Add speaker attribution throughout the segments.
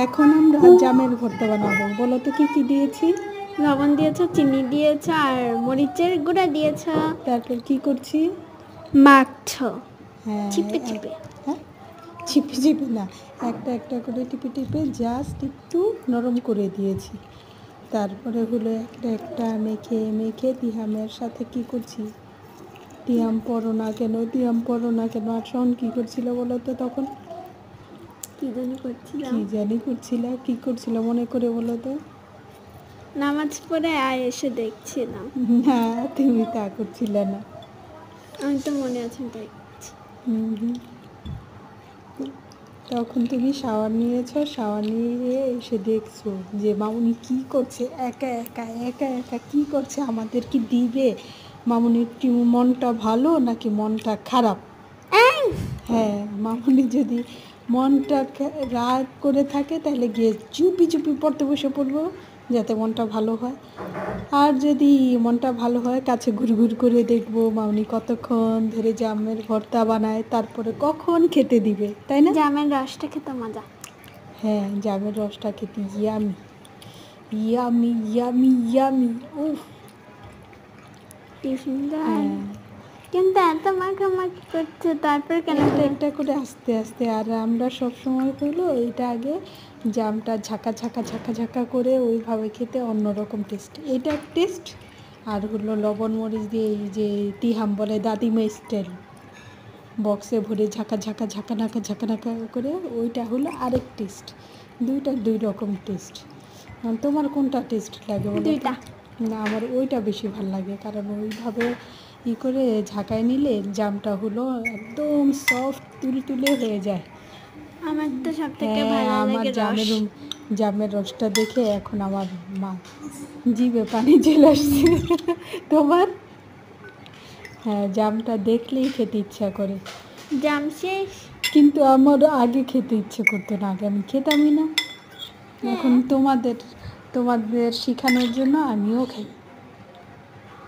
Speaker 1: এখন আমরা জামের ভর্তা বানাবো। বলো তো কি কি দিয়েছি?
Speaker 2: লবণ দিয়েছো, চিনি দিয়েছো আর মরিচের গুঁড়া দিয়েছো।
Speaker 1: তারপর কি করছি?
Speaker 2: মাখছো
Speaker 1: হ্যাঁ,
Speaker 2: চিপে চিপে।
Speaker 1: হ্যাঁ, চিপে চিপে না, একটা একটা করে টিপে টিপে জাস্ট একটু নরম করে দিয়েছি। তারপরে হলো একটা একটা মেখে মেখে তিহামের সাথে কি করছি? তিহাম পড়ো না কেন, তিহাম পড়ো না কেন। আর শোন কী করছিল বলো তো তখন?
Speaker 2: কি জানি করছিলাম,
Speaker 1: কি জানি করছিল, কি করছিল মনে করে বলো তো?
Speaker 2: নামাজ পড়ে এসে দেখছিলাম।
Speaker 1: না, তুমি তা করছিলে না।
Speaker 2: আমি তো মনে আছে তাই।
Speaker 1: তখন তুমি শাওয়ার নিয়েছো, শাওয়ার নিয়ে এসে দেখছো যে মামুনি কি করছে, একা একা একা একা কি করছে, আমাদের কি দিবে? মামুনির কি মনটা ভালো নাকি মনটা খারাপ? হ্যাঁ, মামুনি যদি মনটা রাগ করে থাকে তাহলে গিয়ে চুপি চুপি পড়তে বসে পড়বো যাতে মনটা ভালো হয়। আর যদি মনটা ভালো হয় কাছে ঘুরঘুর করে দেখবো মামুনি কতক্ষণ ধরে জামের ভর্তা বানায়, তারপরে কখন খেতে দিবে, তাই না?
Speaker 2: জামের রসটা খেতে মজা।
Speaker 1: হ্যাঁ, জামের রসটা খেতে ইয়ামি ইয়ামি ইয়ামি ইয়ামি। উফ,
Speaker 2: কি সুন্দর।
Speaker 1: হ্যাঁ,
Speaker 2: কিন্তু এত মাখামাখি করছে, তারপর কেন?
Speaker 1: একটা একটা করে আস্তে আস্তে। আর আমরা সবসময় হলো এটা আগে জামটা ঝাঁকা ঝাঁকা ঝাঁকা ঝাঁকা করে ওইভাবে খেতে অন্যরকম টেস্ট, এটা টেস্ট। আর হলো লবণ মরিচ দিয়ে এই যে তিহাম বলে দাদিমা স্টাইল, বক্সে ভরে ঝাঁকা ঝাঁকা ঝাঁকা নাকা ঝাঁকা নাকা করে, ওইটা হলো আরেক টেস্ট। দুইটা দুই রকম টেস্ট। তোমার কোনটা টেস্ট লাগে বলো?
Speaker 2: দুইটা।
Speaker 1: না, আমার ওইটা বেশি ভালো লাগে, কারণ ওইভাবে করে ঝাঁকায় নিলে জামটা হলো একদম সফট তুলতুলে হয়ে যায়।
Speaker 2: আমার তো সব থেকে
Speaker 1: হ্যাঁ,
Speaker 2: ভালো
Speaker 1: আমার
Speaker 2: লাগে
Speaker 1: জামের রসটা দেখে এখন আমার জিভে পানি চলে আসছে। তোমার? হ্যাঁ, জামটা দেখলেই খেতে ইচ্ছা করে।
Speaker 2: জাম শেষ।
Speaker 1: কিন্তু আমার আগে খেতে ইচ্ছে করতো না, আগে আমি খেতামই না। এখন তোমাদের শেখানোর জন্য আমিও খাই,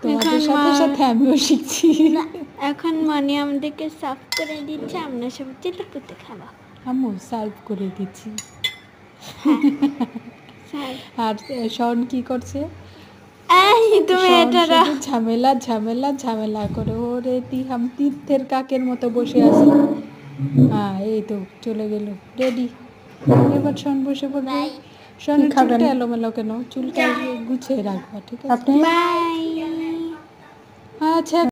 Speaker 1: তোমাদের সাথে সাথে আমিও শিখছি।
Speaker 2: এখন মনি আমাদেরকে সাফ করে দিচ্ছে, আমরা সব চিল্লাপুতে খাবো।
Speaker 1: আম্মু সার্ভ করে দিচ্ছি।
Speaker 2: হ্যাঁ,
Speaker 1: আর শন কি করছে?
Speaker 2: তুমি
Speaker 1: শন
Speaker 2: এটা
Speaker 1: শুধু ঝামেলা ঝামেলা ঝামেলা করে। ওরে তিহাম তীর্থের কাকের মতো বসে আছে। হ্যাঁ, এই তো চলে গেল, রেডি। এবার শন বসে পড়বে। শনের চুলটা এলোমেলো কেন? চুলটা গুছিয়ে রাখবা, ঠিক আছে?
Speaker 2: বাই।
Speaker 1: আচ্ছা।